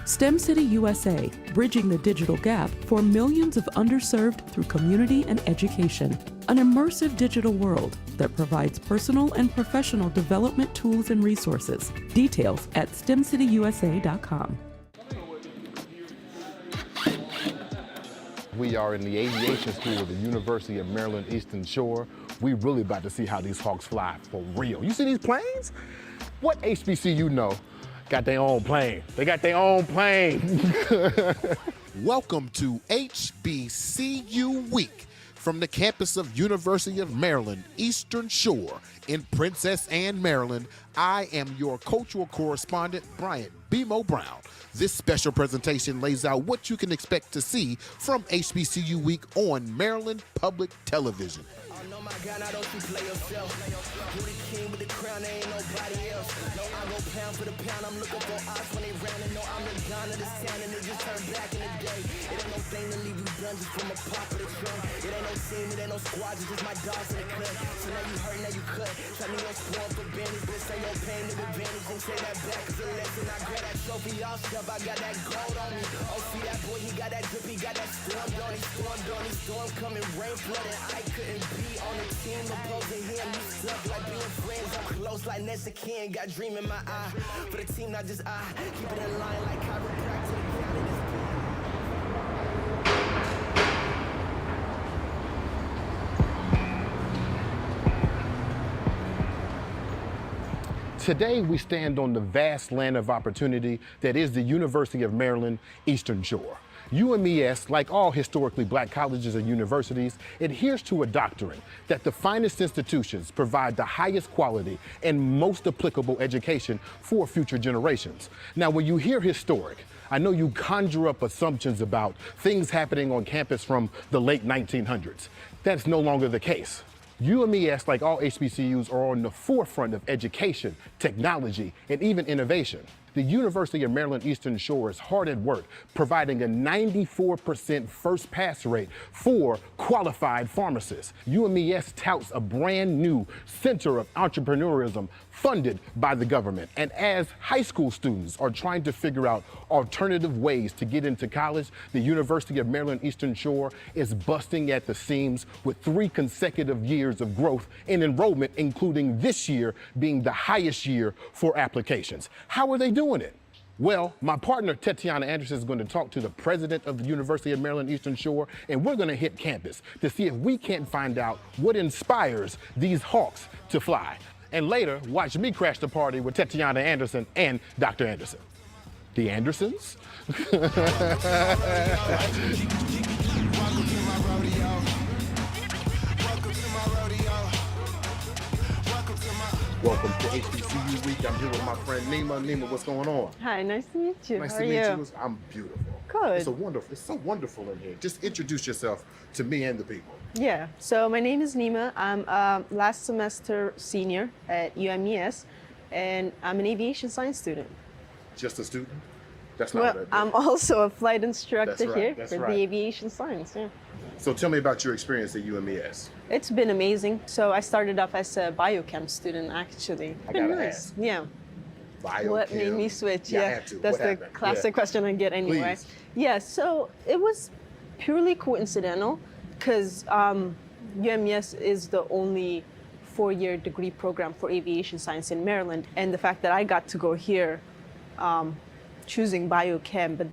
STEM City USA, bridging the digital gap for millions of underserved through community and education. An immersive digital world that provides personal and professional development tools and resources. Details at stemcityusa.com. We are in the aviation school of the University of Maryland Eastern Shore. We really about to see how these Hawks fly for real. You see these planes? What HBCU know got their own plane? They got their own plane. Welcome to HBCU Week from the campus of University of Maryland Eastern Shore in Princess Anne, Maryland. I am your cultural correspondent, Bryant BMO Brown. This special presentation lays out what you can expect to see from HBCU Week on Maryland Public Television. Oh my God, I don't you play yourself. You the king with the crown, there ain't nobody else. No, I go pound for the pound, I'm looking for odds when they round. And no, I'm the gun of the sound, and it just turned back in the day. It ain't no thing to leave you done just from a pop of the trunk. It ain't no team, it ain't no squad, it's just my dogs in the cut. So now you hurt, now you cut. Try me no spawn for bandits, this ain't no pain to advantage. And say that back is a lesson. I grab that trophy, y'all stuff, I got that gold on me. Oh, see that boy, he got that drip, he got that storm on him. Storm coming, rain flooding. I couldn't be on the team opposing him. You suck like being friends. I'm close like Nessa Ken. Got dream in my eye. For the team, not just I. Keep it in line like chiropractic. Today, we stand on the vast land of opportunity that is the University of Maryland Eastern Shore. UMES, like all historically black colleges and universities, adheres to a doctrine that the finest institutions provide the highest quality and most applicable education for future generations. Now, when you hear historic, I know you conjure up assumptions about things happening on campus from the late 1900s. That's no longer the case. UMES, like all HBCUs, are on the forefront of education, technology, and even innovation. The University of Maryland Eastern Shore is hard at work providing a 94% first pass rate for qualified pharmacists. UMES touts a brand new center of entrepreneurism funded by the government. And as high school students are trying to figure out alternative ways to get into college, the University of Maryland Eastern Shore is busting at the seams with 3 consecutive years of growth in enrollment, including this year being the highest year for applications. How are they doing it? Well, my partner Tatiana Anderson is going to talk to the president of the University of Maryland Eastern Shore, and we're going to hit campus to see if we can't find out what inspires these Hawks to fly. And later, watch me crash the party with Tatiana Anderson and Dr. Anderson. The Andersons? Welcome to HBCU Week. I'm here with my friend Nima. Nima, what's going on? Hi, nice to meet you. Nice How to are meet you? you. I'm beautiful. Good. It's so wonderful in here. Just introduce yourself to me and the people. Yeah, so my name is Nima. I'm a last semester senior at UMES, and I'm an aviation science student. Just a student? That's not Well, what I'm also a flight instructor That's right, here that's for right. the aviation science. Yeah. So tell me about your experience at UMES. It's been amazing. So I started off as a biochem student, actually. I Been gotta nice. ask. Yeah. Biochem. What made me switch? Yeah, I Yeah, had to. that's What the happened? classic Yeah. question I get anyway. Please. Yeah, so it was purely coincidental because UMES is the only 4-year degree program for aviation science in Maryland, and the fact that I got to go here choosing biochem, but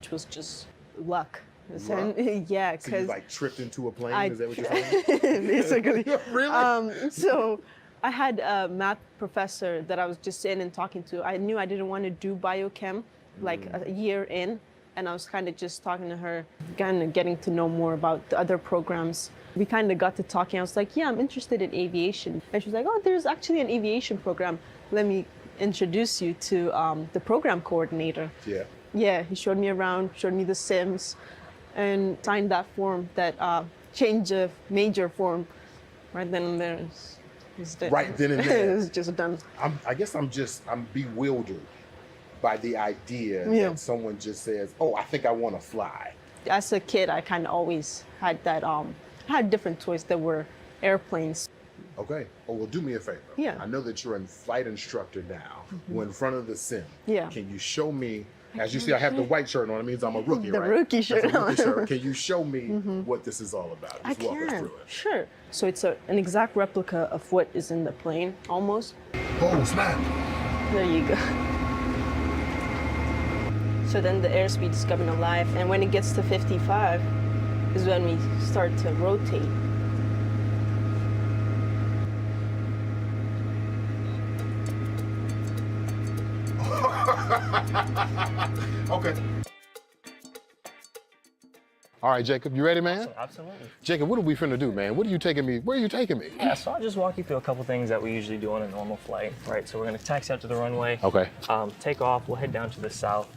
it was just luck. Luck? Yeah, So you because like tripped into a plane? I- Is that what you're saying? basically. Really? So I had a math professor that I was just sitting and talking to. I knew I didn't want to do biochem like a year in, and I was kind of just talking to her, kind of getting to know more about the other programs. We kind of got to talking. I was like, yeah, I'm interested in aviation. And she was like, oh, there's actually an aviation program. Let me introduce you to the program coordinator. Yeah. Yeah, he showed me around, showed me the sims, and signed that form, that change of major form. Right then and there, it's done. Right then and there. It was just done. I guess I'm bewildered by the idea Yeah. that someone just says, oh, I think I want to fly. As a kid, I kind of always had that, had different toys that were airplanes. Okay. Oh, well, do me a favor. Yeah. I know that you're a flight instructor now. We're in front of the sim. Yeah. Can you show me, as you see, I have the white shirt on. It means I'm a rookie, The right? rookie shirt That's a rookie on. shirt. Can you show me what this is all about? I Just walk us can. through it. Sure. So it's an exact replica of what is in the plane, almost. Oh, snap. There you go. So then the airspeed is coming alive, and when it gets to 55 is when we start to rotate. Okay. All right, Jacob, you ready, man? Absolutely. Jacob, what are we finna do, man? What are you taking me? Where are you taking me? Yeah, so I'll just walk you through a couple things that we usually do on a normal flight, right? So we're gonna taxi out to the runway. Okay. Take off, we'll head down to the south.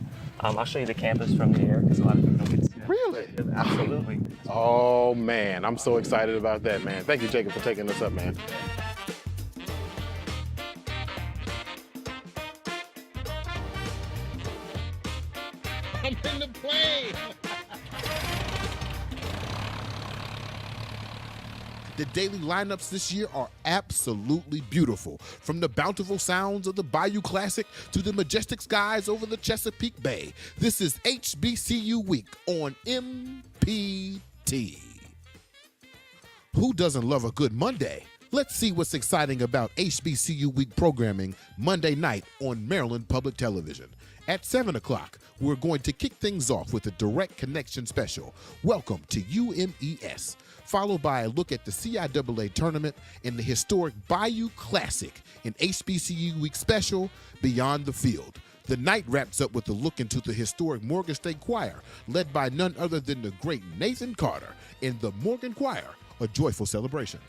I'll show you the campus from the air, because a lot of people don't get to see that. Really? Absolutely. Oh, man, I'm so excited about that, man. Thank you, Jacob, for taking us up, man. I'm in the plane. The daily lineups this year are absolutely beautiful. From the bountiful sounds of the Bayou Classic to the majestic skies over the Chesapeake Bay. This is HBCU Week on MPT. Who doesn't love a good Monday? Let's see what's exciting about HBCU Week programming Monday night on Maryland Public Television. At 7 o'clock, we're going to kick things off with a direct connection special. Welcome to UMES, followed by a look at the CIAA tournament and the historic Bayou Classic, an HBCU Week special, Beyond the Field. The night wraps up with a look into the historic Morgan State Choir, led by none other than the great Nathan Carter in the Morgan Choir, a joyful celebration.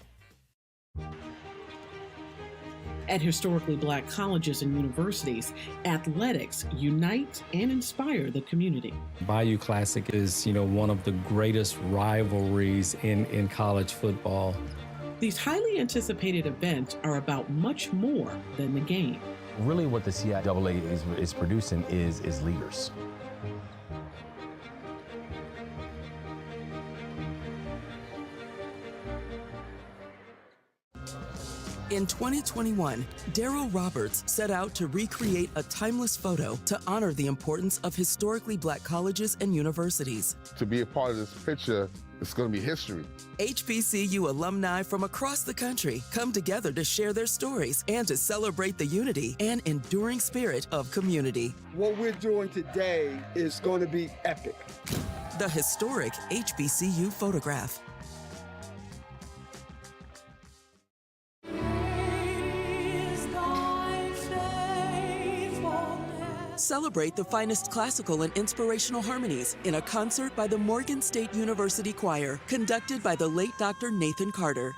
At historically black colleges and universities, athletics unite and inspire the community. Bayou Classic is, one of the greatest rivalries in college football. These highly anticipated events are about much more than the game. Really what the CIAA is producing is leaders. In 2021, Darryl Roberts set out to recreate a timeless photo to honor the importance of historically black colleges and universities. To be a part of this picture, it's going to be history. HBCU alumni from across the country come together to share their stories and to celebrate the unity and enduring spirit of community. What we're doing today is going to be epic. The historic HBCU photograph. Celebrate the finest classical and inspirational harmonies in a concert by the Morgan State University Choir, conducted by the late Dr. Nathan Carter.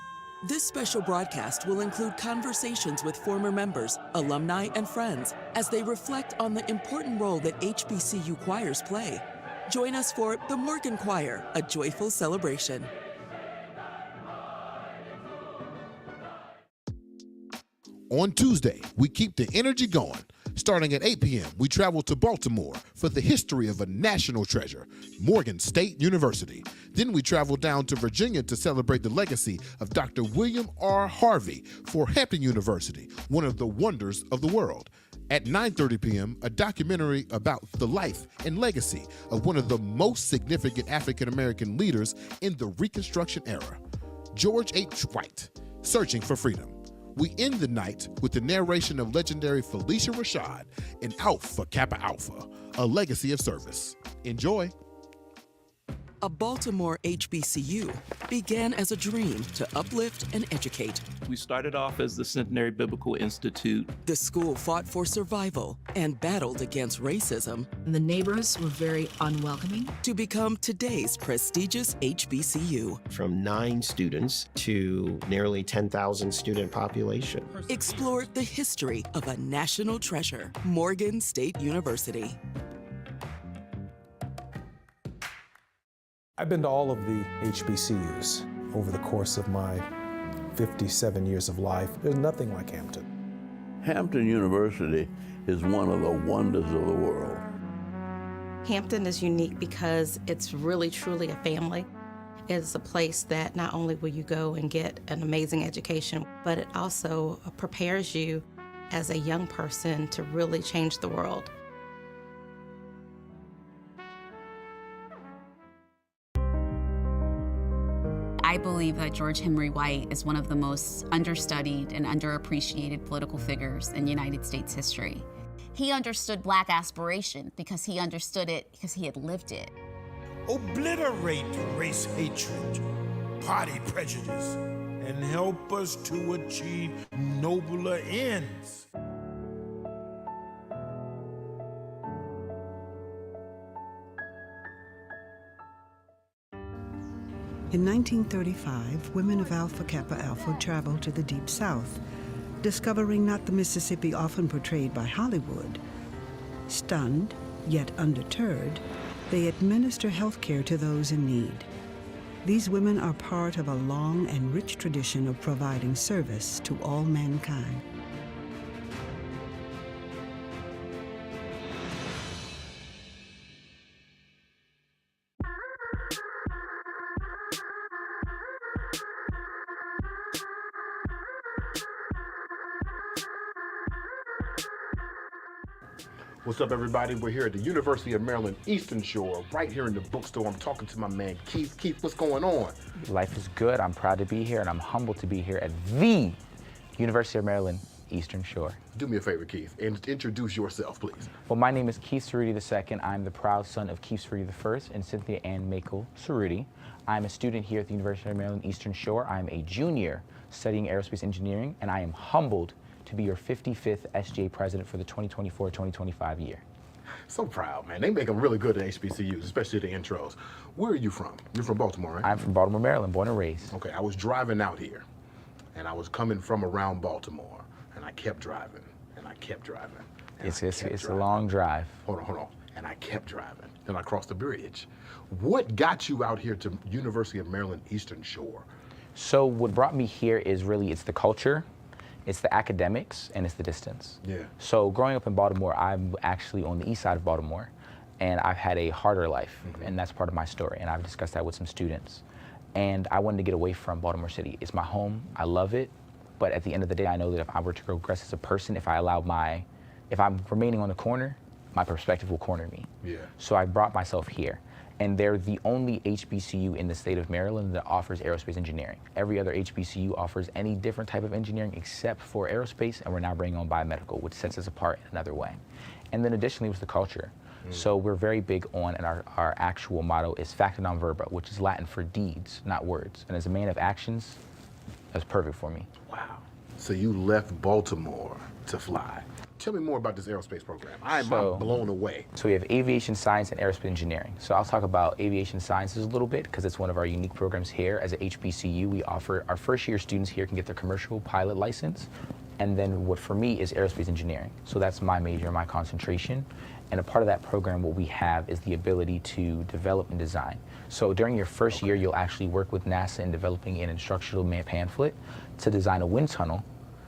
This special broadcast will include conversations with former members, alumni, and friends as they reflect on the important role that HBCU choirs play. Join us for the Morgan Choir, a joyful celebration. On Tuesday, we keep the energy going. Starting at 8 p.m., we travel to Baltimore for the history of a national treasure, Morgan State University. Then we travel down to Virginia to celebrate the legacy of Dr. William R. Harvey for Hampton University, one of the wonders of the world. At 9:30 p.m., a documentary about the life and legacy of one of the most significant African-American leaders in the Reconstruction era, George H. White, Searching for Freedom. We end the night with the narration of legendary Felicia Rashad in Alpha Kappa Alpha, a legacy of service. Enjoy. A Baltimore HBCU began as a dream to uplift and educate. We started off as the Centenary Biblical Institute. The school fought for survival and battled against racism. The neighbors were very unwelcoming. To become today's prestigious HBCU. From 9 students to nearly 10,000 student population. Explore the history of a national treasure, Morgan State University. I've been to all of the HBCUs over the course of my 57 years of life. There's nothing like Hampton. Hampton University is one of the wonders of the world. Hampton is unique because it's really truly a family. is a place that not only will you go and get an amazing education, but it also prepares you as a young person to really change the world. I believe that George Henry White is one of the most understudied and underappreciated political figures in United States history. He understood Black aspiration because he understood it because he had lived it. Obliterate race hatred, party prejudice, and help us to achieve nobler ends. In 1935, women of Alpha Kappa Alpha traveled to the Deep South, discovering not the Mississippi often portrayed by Hollywood. Stunned, yet undeterred, they administer health care to those in need. These women are part of a long and rich tradition of providing service to all mankind. What's up, everybody? We're here at the University of Maryland Eastern Shore, right here in the bookstore. I'm talking to my man, Keith. Keith, what's going on? Life is good. I'm proud to be here, and I'm humbled to be here at the University of Maryland Eastern Shore. Do me a favor, Keith, and introduce yourself, please. Well, my name is Keith Cerruti II. I'm the proud son of Keith Cerruti I and Cynthia Ann Makel Cerruti. I'm a student here at the University of Maryland Eastern Shore. I'm a junior studying aerospace engineering, and I am humbled to be your 55th SGA president for the 2024-2025 year. So proud, man. They make them really good at HBCUs, especially the intros. Where are you from? You're from Baltimore, right? I'm from Baltimore, Maryland, born and raised. Okay, I was driving out here, and I was coming from around Baltimore, and I kept driving, and I kept driving. It's a long drive. Hold on. And I kept driving. Then I crossed the bridge. What got you out here to University of Maryland Eastern Shore? So what brought me here is really, it's the culture, it's the academics, and it's the distance. Yeah. So growing up in Baltimore, I'm actually on the east side of Baltimore, and I've had a harder life, and that's part of my story, and I've discussed that with some students. And I wanted to get away from Baltimore City. It's my home, I love it, but at the end of the day, I know that if I were to progress as a person, if I'm remaining on the corner, my perspective will corner me. Yeah. So I brought myself here. And they're the only HBCU in the state of Maryland that offers aerospace engineering. Every other HBCU offers any different type of engineering except for aerospace, and we're now bringing on biomedical, which sets us apart in another way. And then additionally was the culture. So we're very big on, and our actual motto is facta non verba, which is Latin for deeds, not words. And as a man of actions, that's perfect for me. Wow. So you left Baltimore to fly. Tell me more about this aerospace program. I'm blown away. So we have aviation science and aerospace engineering. So I'll talk about aviation sciences a little bit because it's one of our unique programs here. As a HBCU, we offer our first year students here can get their commercial pilot license. And then what for me is aerospace engineering. So that's my major, my concentration. And a part of that program, what we have is the ability to develop and design. So during your first year, you'll actually work with NASA in developing an instructional pamphlet to design a wind tunnel,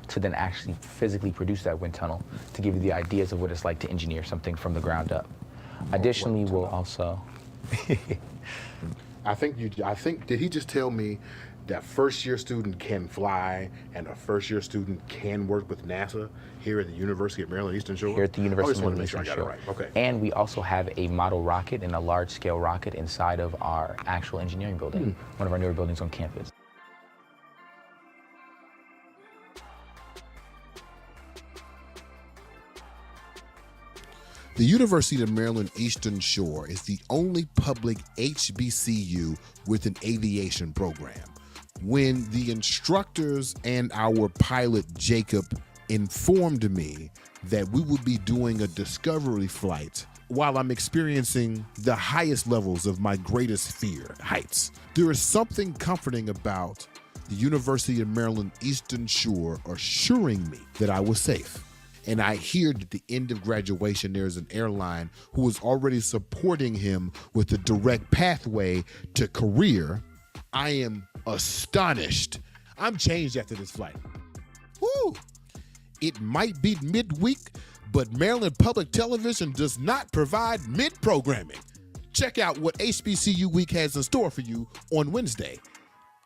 to then actually physically produce that wind tunnel to give you the ideas of what it's like to engineer something from the ground up. Additionally, we'll also... I think, did he just tell me that first year student can fly and a first year student can work with NASA here at the University of Maryland Eastern Shore? Here at the University of Maryland Eastern Shore. Shore. Right. Okay. And we also have a model rocket and a large scale rocket inside of our actual engineering building, one of our newer buildings on campus. The University of Maryland Eastern Shore is the only public HBCU with an aviation program. When the instructors and our pilot, Jacob, informed me that we would be doing a discovery flight while I'm experiencing the highest levels of my greatest fear, heights, there is something comforting about the University of Maryland Eastern Shore assuring me that I was safe. And I hear that at the end of graduation, there's an airline who is already supporting him with a direct pathway to career. I am astonished. I'm changed after this flight. Woo! It might be midweek, but Maryland Public Television does not provide mid-programming. Check out what HBCU Week has in store for you on Wednesday.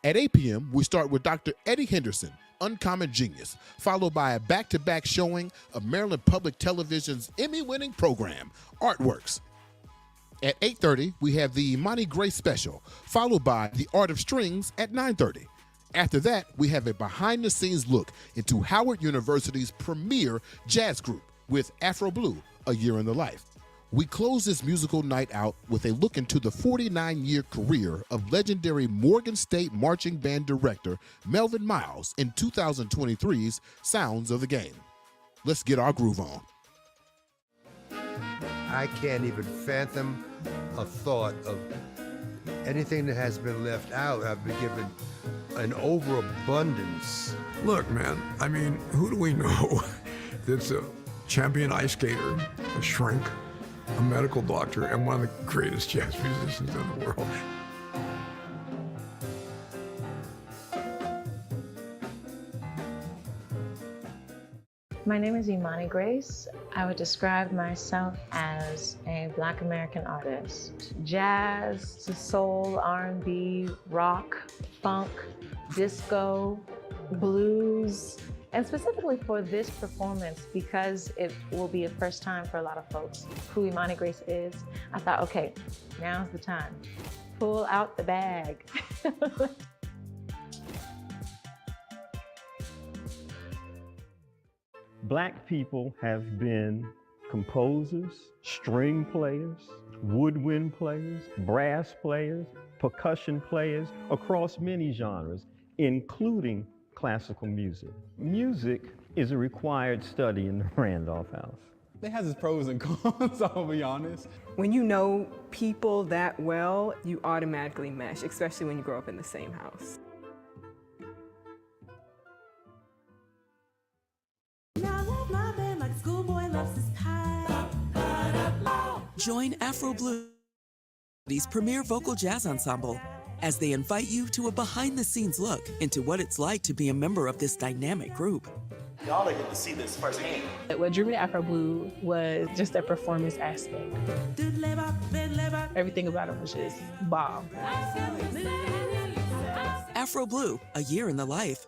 At 8 p.m., we start with Dr. Eddie Henderson, Uncommon Genius, followed by a back-to-back showing of Maryland Public Television's Emmy-winning program, Artworks. At 8:30, we have the Imani Grace Special, followed by The Art of Strings at 9:30. After that, we have a behind-the-scenes look into Howard University's premier jazz group with Afro Blue, A Year in the Life. We close this musical night out with a look into the 49-year career of legendary Morgan State Marching Band director Melvin Miles in 2023's Sounds of the Game. Let's get our groove on. I can't even fathom a thought of anything that has been left out. I've been given an overabundance. Look, man, I mean, who do we know that's a champion ice skater, a shrink, a medical doctor, and one of the greatest jazz musicians in the world? My name is Imani Grace. I would describe myself as a Black American artist. Jazz, soul, R&B, rock, funk, disco, blues, and specifically for this performance, because it will be a first time for a lot of folks who Imani Grace is, I thought, okay, now's the time. Pull out the bag. Black people have been composers, string players, woodwind players, brass players, percussion players across many genres, including classical music. Music is a required study in the Randolph House. It has its pros and cons, I'll be honest. When you know people that well, you automatically mesh, especially when you grow up in the same house. Join Afro Blue's premier vocal jazz ensemble as they invite you to a behind-the-scenes look into what it's like to be a member of this dynamic group. Y'all are getting to see this firsthand. What drew me to Afro Blue was just the performance aspect. Everything about it was just bomb. Afro Blue, A Year in the Life.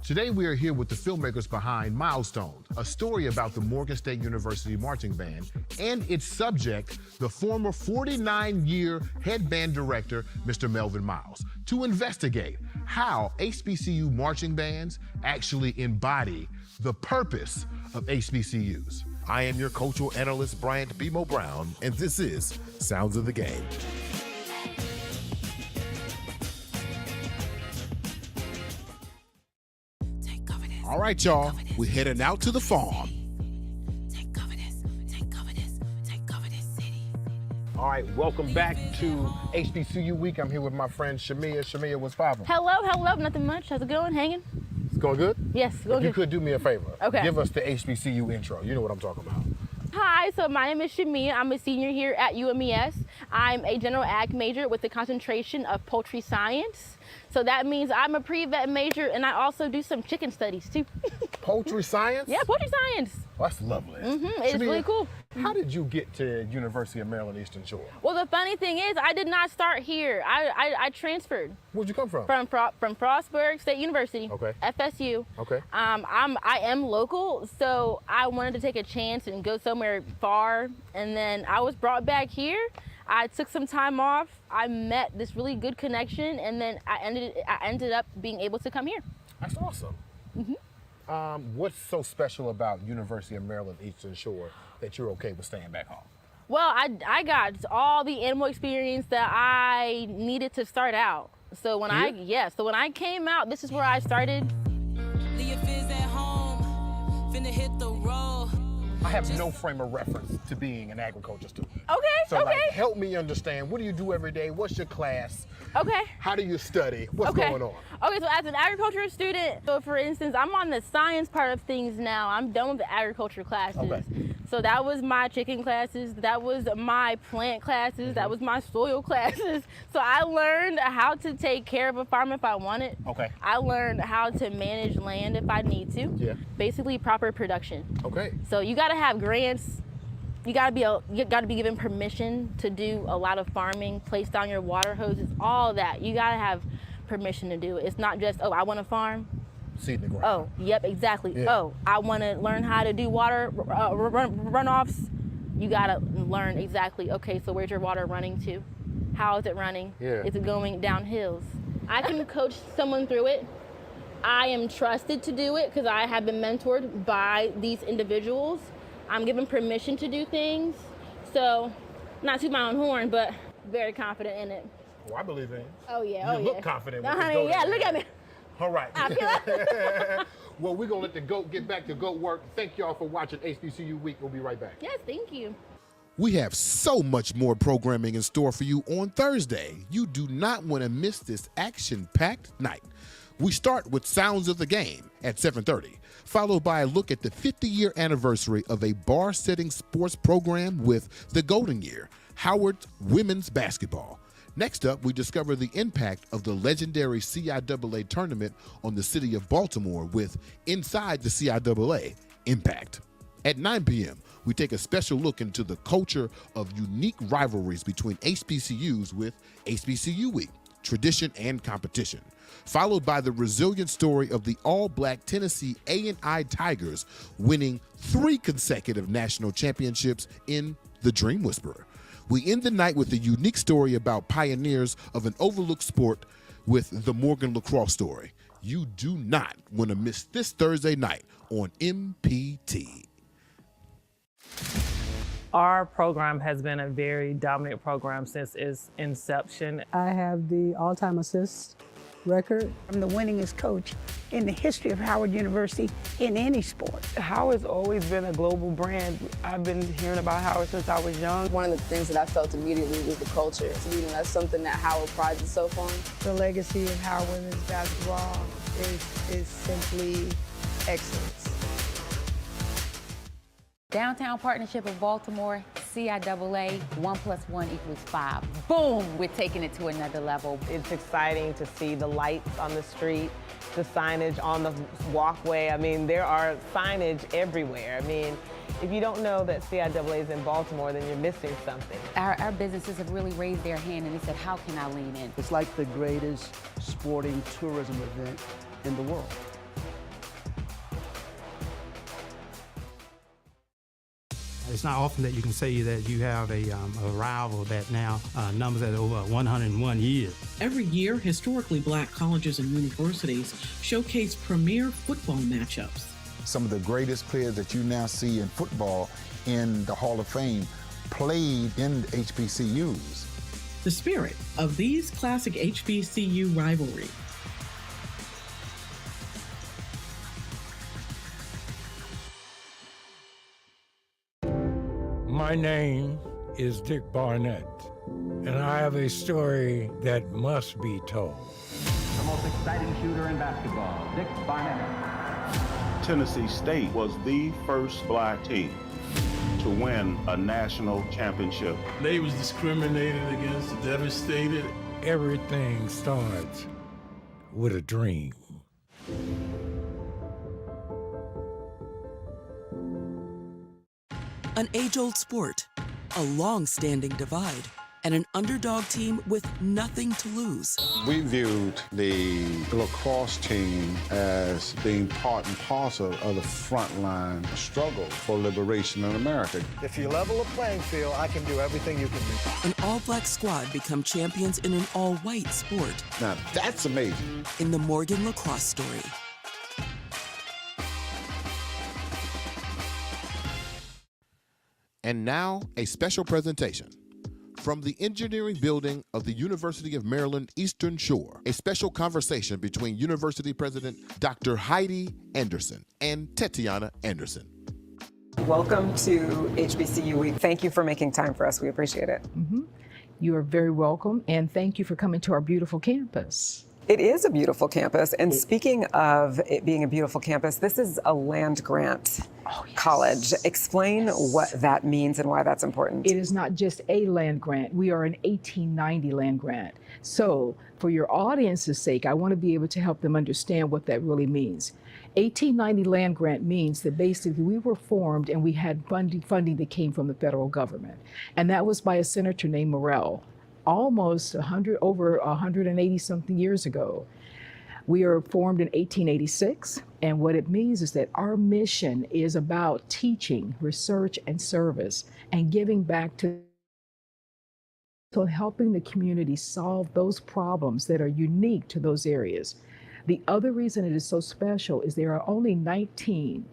Today we are here with the filmmakers behind Milestone, a story about the Morgan State University Marching Band and its subject, the former 49-year head band director, Mr. Melvin Miles, to investigate how HBCU marching bands actually embody the purpose of HBCUs. I am your cultural analyst, Bryant B-Mo Brown, and this is Sounds of the Game. All right, y'all, we're heading out to the farm. All right, welcome back to HBCU Week. I'm here with my friend Shamia. Shamia, what's poppin'? Hello, nothing much. How's it going? Hanging? It's going good? Yes, going good. If you good. could do me a favor. Okay. Give us the HBCU intro. You know what I'm talking about. Hi, so my name is Shamia. I'm a senior here at UMES. I'm a general ag major with the concentration of poultry science. So that means I'm a pre-vet major, and I also do some chicken studies too. Poultry science? Yeah, poultry science. Oh, that's lovely. It's really cool. How did you get to University of Maryland Eastern Shore? Well, the funny thing is, I did not start here. I transferred. Where'd you come from? From Frostburg State University. Okay. FSU. Okay. I am local, so I wanted to take a chance and go somewhere far, and then I was brought back here. I took some time off. I met this really good connection, and then I ended up being able to come here. That's awesome. What's so special about University of Maryland Eastern Shore that you're okay with staying back home? Well, I got all the animal experience that I needed to start out. So when I came out, this is where I started. Leave is at home, finna hit the road. I have no frame of reference to being an agriculture student. Okay, so like, help me understand, what do you do every day? What's your class? Okay. How do you study? What's going on? Okay, so as an agriculture student, so for instance, I'm on the science part of things now. I'm done with the agriculture classes. Okay. So that was my chicken classes, that was my plant classes, that was my soil classes. So I learned how to take care of a farm if I want it. Okay. I learned how to manage land if I need to. Yeah. Basically proper production. Okay. So you gotta have grants You gotta be given permission to do a lot of farming, place down your water hoses, all that. You gotta have permission to do it. It's not just, oh, I wanna farm. Seed in the ground. Oh, yep, exactly. Yeah. Oh, I wanna learn how to do water runoffs. You gotta learn exactly, okay, so where's your water running to? How is it running? Yeah. Is it going down hills? I can coach someone through it. I am trusted to do it because I have been mentored by these individuals. I'm given permission to do things. So, not to my own horn, but very confident in it. Oh, I believe in it. Oh yeah, You look confident with honey, the goat. yeah, look at me. All right. I feel like Well, we're going to let the GOAT get back to GOAT work. Thank y'all for watching HBCU Week. We'll be right back. Yes, thank you. We have so much more programming in store for you on Thursday. You do not want to miss this action-packed night. We start with Sounds of the Game at 7:30, followed by a look at the 50-year anniversary of a bar-setting sports program with the Golden Year, Howard Women's Basketball. Next up, we discover the impact of the legendary CIAA tournament on the city of Baltimore with Inside the CIAA Impact. At 9 p.m., we take a special look into the culture of unique rivalries between HBCUs with HBCU Week, Tradition and Competition, followed by the resilient story of the all-black Tennessee A&I Tigers winning 3 consecutive national championships in The Dream Whisperer. We end the night with a unique story about pioneers of an overlooked sport with the Morgan Lacrosse story. You do not want to miss this Thursday night on MPT. Our program has been a very dominant program since its inception. I have the all-time assist record. I'm the winningest coach in the history of Howard University in any sport. Howard's always been a global brand. I've been hearing about Howard since I was young. One of the things that I felt immediately was the culture. That's something that Howard prides itself on. The legacy of Howard women's basketball is simply excellence. Downtown Partnership of Baltimore, CIAA, 1 + 1 = 5. Boom, we're taking it to another level. It's exciting to see the lights on the street, the signage on the walkway. I mean, there are signage everywhere. I mean, if you don't know that CIAA is in Baltimore, then you're missing something. Our businesses have really raised their hand and they said, how can I lean in? It's like the greatest sporting tourism event in the world. It's not often that you can say that you have a rival that now numbers at over 101 years. Every year, historically black colleges and universities showcase premier football matchups. Some of the greatest players that you now see in football in the Hall of Fame played in HBCUs. The spirit of these classic HBCU rivalries. My name is Dick Barnett, and I have a story that must be told. The most exciting shooter in basketball, Dick Barnett. Tennessee State was the first black team to win a national championship. They was discriminated against, devastated. Everything starts with a dream. An age-old sport, a long-standing divide, and an underdog team with nothing to lose. We viewed the lacrosse team as being part and parcel of the frontline struggle for liberation in America. If you level a playing field, I can do everything you can do. An all-black squad become champions in an all-white sport. Now that's amazing. In the Morgan Lacrosse story. And now, a special presentation. From the engineering building of the University of Maryland Eastern Shore, a special conversation between University President Dr. Heidi Anderson and Tatiana Anderson. Welcome to HBCU Week. Thank you for making time for us. We appreciate it. You are very welcome, and thank you for coming to our beautiful campus. It is a beautiful campus, and speaking of it being a beautiful campus, this is a land grant college. Explain what that means and why that's important. It is not just a land grant. We are an 1890 land grant. So for your audience's sake, I want to be able to help them understand what that really means. 1890 land grant means that basically we were formed and we had funding that came from the federal government. And that was by a senator named Morrell, almost over 180 something years ago. We are formed in 1886, and what it means is that our mission is about teaching, research, and service, and giving back to, so helping the community solve those problems that are unique to those areas. The other reason it is so special is there are only 19,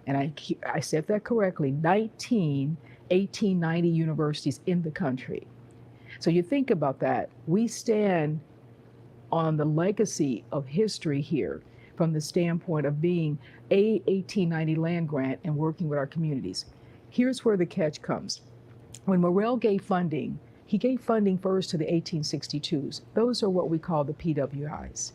and I said that correctly, 19 1890 universities in the country. So you think about that, we stand on the legacy of history here from the standpoint of being a 1890 land grant and working with our communities. Here's where the catch comes. When Morrell gave funding, he gave funding first to the 1862s. Those are what we call the PWIs.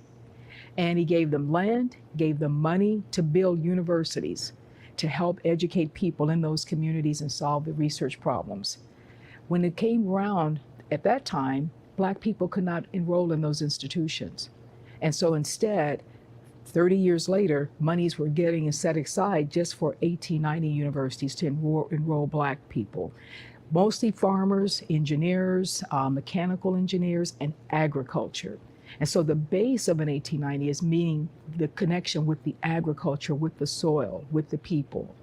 And he gave them land, gave them money to build universities to help educate people in those communities and solve the research problems. When it came around at that time, Black people could not enroll in those institutions. And so instead, 30 years later, monies were getting set aside just for 1890 universities to enroll Black people. Mostly farmers, engineers, mechanical engineers, and agriculture. And so the base of an 1890 is meaning the connection with the agriculture, with the soil, with the people.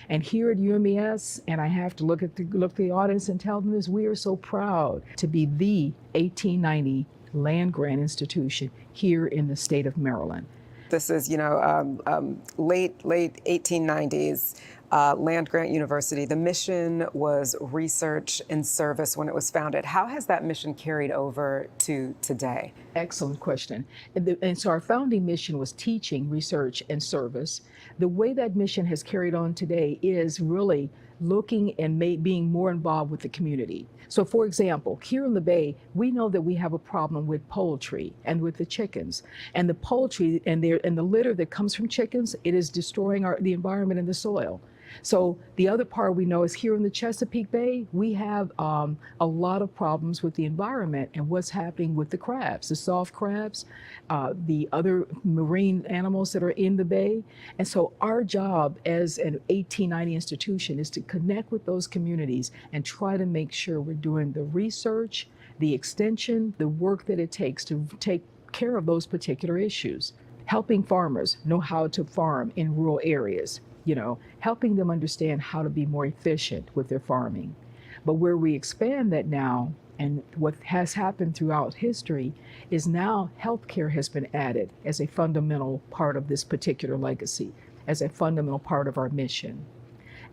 And here at UMES, and I have to look at the audience and tell them this, we are so proud to be the 1890 land grant institution here in the state of Maryland. This is, late 1890s, land grant university. The mission was research and service when it was founded. How has that mission carried over to today? Excellent question. And so our founding mission was teaching, research, and service. The way that mission has carried on today is really looking and being more involved with the community. So for example, here in the Bay, we know that we have a problem with poultry and with the chickens. And the poultry and the litter that comes from chickens, it is destroying the environment and the soil. So the other part we know is here in the Chesapeake Bay, we have a lot of problems with the environment and what's happening with the crabs, the soft crabs, the other marine animals that are in the bay. And so our job as an 1890 institution is to connect with those communities and try to make sure we're doing the research, the extension, the work that it takes to take care of those particular issues. Helping farmers know how to farm in rural areas. Helping them understand how to be more efficient with their farming. But where we expand that now, and what has happened throughout history, is now healthcare has been added as a fundamental part of this particular legacy, as a fundamental part of our mission.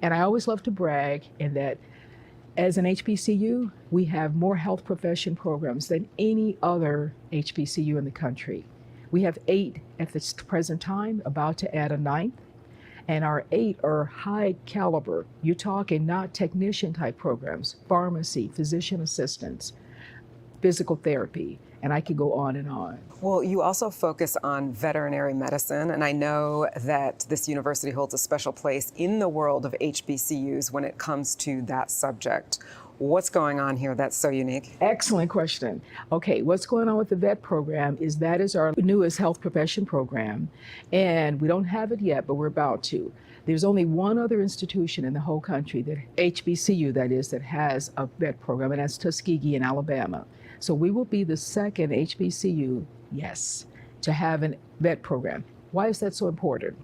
And I always love to brag in that as an HBCU, we have more health profession programs than any other HBCU in the country. We have 8 at the present time, about to add a 9th. And our 8 are high caliber. You're talking not technician type programs, pharmacy, physician assistants, physical therapy, and I could go on and on. Well, you also focus on veterinary medicine, and I know that this university holds a special place in the world of HBCUs when it comes to that subject. What's going on here that's so unique? Excellent question. Okay, what's going on with the vet program is that is our newest health profession program, and we don't have it yet, but we're about to. There's only one other institution in the whole country, that HBCU that is, that has a vet program, and that's Tuskegee in Alabama. So we will be the second HBCU, yes, to have a vet program. Why is that so important?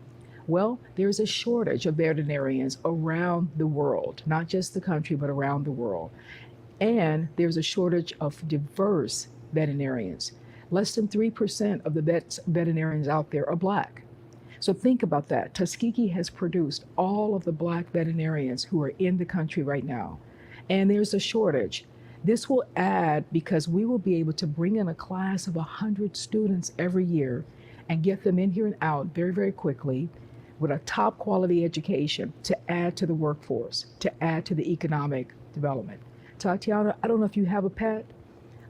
Well, there's a shortage of veterinarians around the world, not just the country, but around the world. And there's a shortage of diverse veterinarians. Less than 3% of the veterinarians out there are Black. So think about that. Tuskegee has produced all of the Black veterinarians who are in the country right now. And there's a shortage. This will add, because we will be able to bring in a class of 100 students every year and get them in here and out very, very quickly, with a top quality education to add to the workforce, to add to the economic development. Tatiana, I don't know if you have a pet,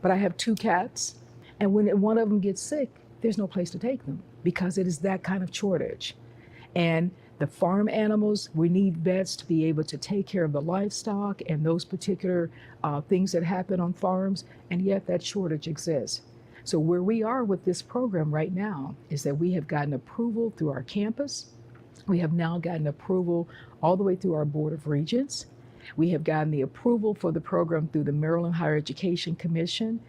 but I have 2 cats. And when one of them gets sick, there's no place to take them because it is that kind of shortage. And the farm animals, we need vets to be able to take care of the livestock and those particular things that happen on farms, and yet that shortage exists. So where we are with this program right now is that we have gotten approval through our campus. We have now gotten approval all the way through our Board of Regents. We have gotten the approval for the program through the Maryland Higher Education Commission.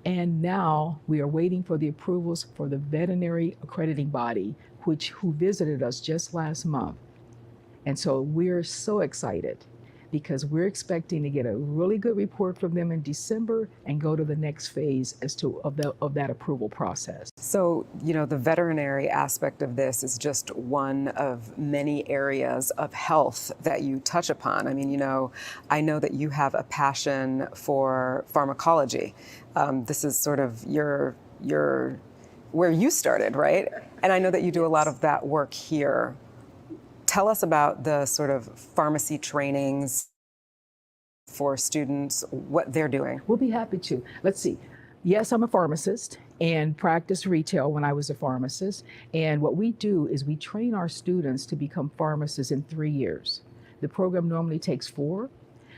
And now we are waiting for the approvals for the veterinary accrediting body, who visited us just last month. And so we're so excited because we're expecting to get a really good report from them in December and go to the next phase of that approval process. So, the veterinary aspect of this is just one of many areas of health that you touch upon. I mean, I know that you have a passion for pharmacology. This is sort of your where you started, right? And I know that you do a lot of that work here. Tell us about the sort of pharmacy trainings for students, what they're doing. We'll be happy to. Let's see. Yes, I'm a pharmacist and practiced retail when I was a pharmacist. And what we do is we train our students to become pharmacists in 3 years. The program normally takes 4.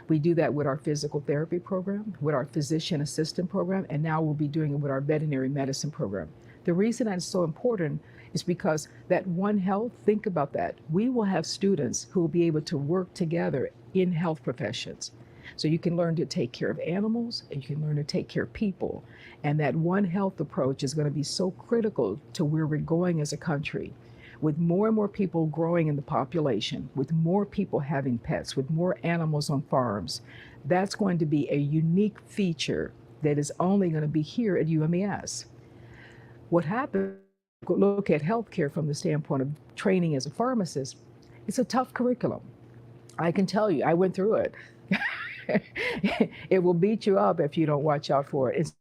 We do that with our physical therapy program, with our physician assistant program, and now we'll be doing it with our veterinary medicine program. The reason that's so important is because that One Health, think about that. We will have students who will be able to work together in health professions. So you can learn to take care of animals and you can learn to take care of people. And that One Health approach is going to be so critical to where we're going as a country. With more and more people growing in the population, with more people having pets, with more animals on farms, that's going to be a unique feature that is only going to be here at UMES. What happened, look at healthcare from the standpoint of training as a pharmacist, it's a tough curriculum. I can tell you, I went through it. It will beat you up if you don't watch out for it. It's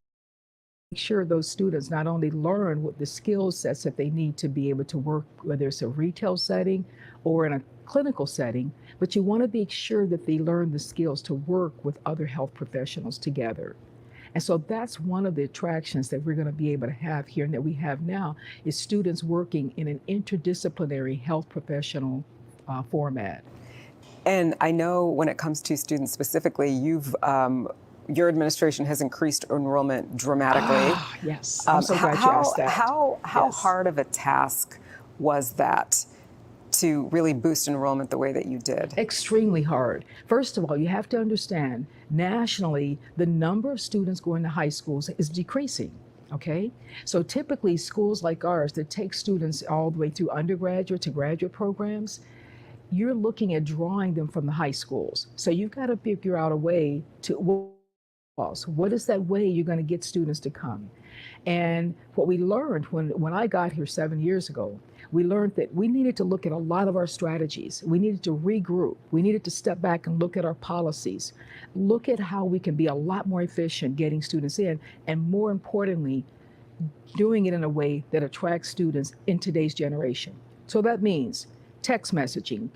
make sure those students not only learn what the skill sets that they need to be able to work, whether it's a retail setting or in a clinical setting, but you want to be sure that they learn the skills to work with other health professionals together. And so that's one of the attractions that we're going to be able to have here and that we have now is students working in an interdisciplinary health professional format. And I know when it comes to students specifically, your administration has increased enrollment dramatically. Yes, I'm so glad you asked that. How hard of a task was that to really boost enrollment the way that you did? Extremely hard. First of all, you have to understand, nationally, the number of students going to high schools is decreasing. Okay, so typically schools like ours that take students all the way through undergraduate to graduate programs, you're looking at drawing them from the high schools. So you've got to figure out a way to, what is that way you're going to get students to come? And what we learned when I got here 7 years ago, we learned that we needed to look at a lot of our strategies. We needed to regroup. We needed to step back and look at our policies, look at how we can be a lot more efficient getting students in, and more importantly, doing it in a way that attracts students in today's generation. So that means text messaging,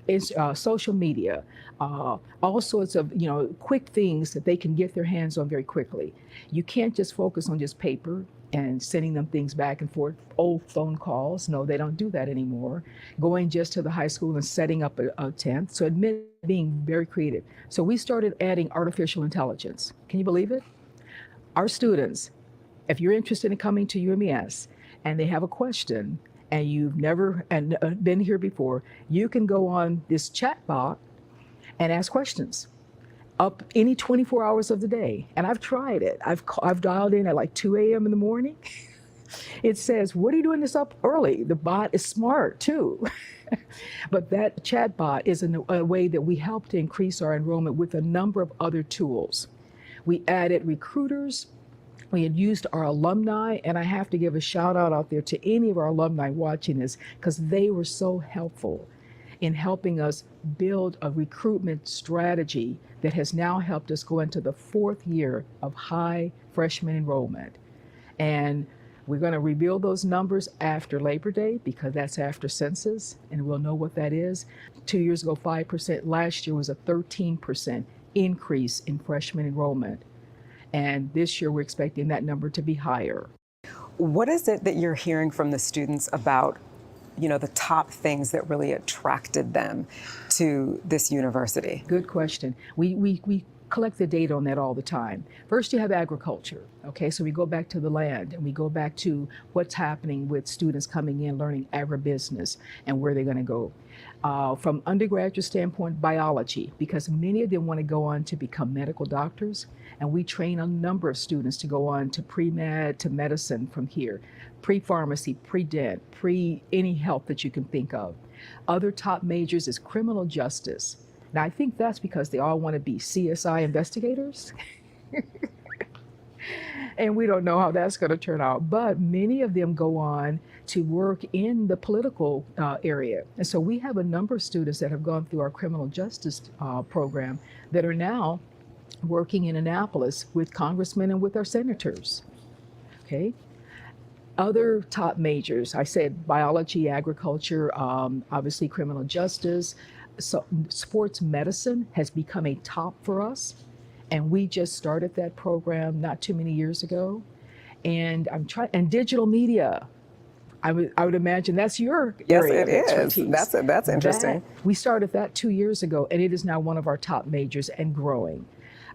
social media, all sorts of quick things that they can get their hands on very quickly. You can't just focus on just paper and sending them things back and forth, old phone calls. No, they don't do that anymore. Going just to the high school and setting up a tent. So admit being very creative. So we started adding artificial intelligence. Can you believe it? Our students, if you're interested in coming to UMES and they have a question and you've never been here before, you can go on this chat bot and ask questions up any 24 hours of the day. And I've tried it. I've dialed in at like 2 a.m. in the morning. It says, what are you doing this up early? The bot is smart too. But that chat bot is a way that we help to increase our enrollment with a number of other tools. We added recruiters. We had used our alumni, and I have to give a shout out there to any of our alumni watching this because they were so helpful in helping us build a recruitment strategy that has now helped us go into the 4th year of high freshman enrollment. And we're going to reveal those numbers after Labor Day because that's after census, and we'll know what that is. 2 years ago, 5%. Last year was a 13% increase in freshman enrollment. And this year, we're expecting that number to be higher. What is it that you're hearing from the students about, the top things that really attracted them to this university? Good question. We collect the data on that all the time. First, you have agriculture. Okay, so we go back to the land and we go back to what's happening with students coming in learning agribusiness and where they're going to go. From undergraduate standpoint, biology, because many of them want to go on to become medical doctors, and we train a number of students to go on to pre-med, to medicine from here, pre-pharmacy, pre-dent, any health that you can think of. Other top majors is criminal justice. Now, I think that's because they all want to be CSI investigators. And we don't know how that's going to turn out. But many of them go on to work in the political area. And so we have a number of students that have gone through our criminal justice program that are now working in Annapolis with congressmen and with our senators. Okay. Other top majors, I said biology, agriculture, obviously criminal justice. So sports medicine has become a top for us. And we just started that program not too many years ago. And and digital media. I would imagine that's your area of expertise. That's interesting. We started that 2 years ago, and it is now one of our top majors and growing.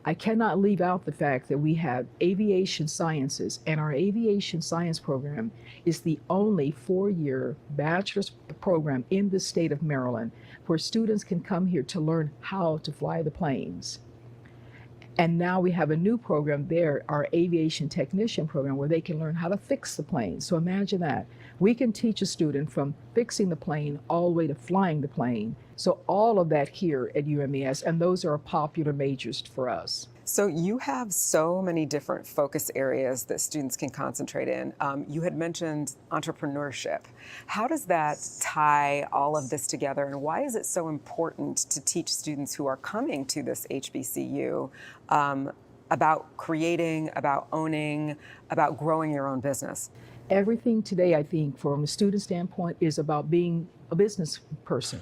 I cannot leave out the fact that we have aviation sciences, and our aviation science program is the only 4-year bachelor's program in the state of Maryland where students can come here to learn how to fly the planes. And now we have a new program there, our aviation technician program, where they can learn how to fix the plane. So imagine that. We can teach a student from fixing the plane all the way to flying the plane. So all of that here at UMES, and those are popular majors for us. So you have so many different focus areas that students can concentrate in. You had mentioned entrepreneurship. How does that tie all of this together, and why is it so important to teach students who are coming to this HBCU about creating, about owning, about growing your own business? Everything today, I think, from a student standpoint, is about being a business person.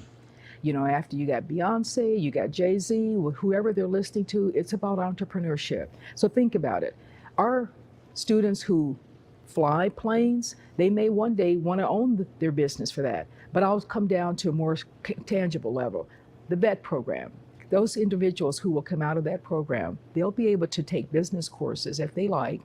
You know, after you got Beyonce, you got Jay-Z, whoever they're listening to, it's about entrepreneurship. So think about it. Our students who fly planes, they may one day want to own their business for that. But I'll come down to a more tangible level. The vet program. Those individuals who will come out of that program, they'll be able to take business courses if they like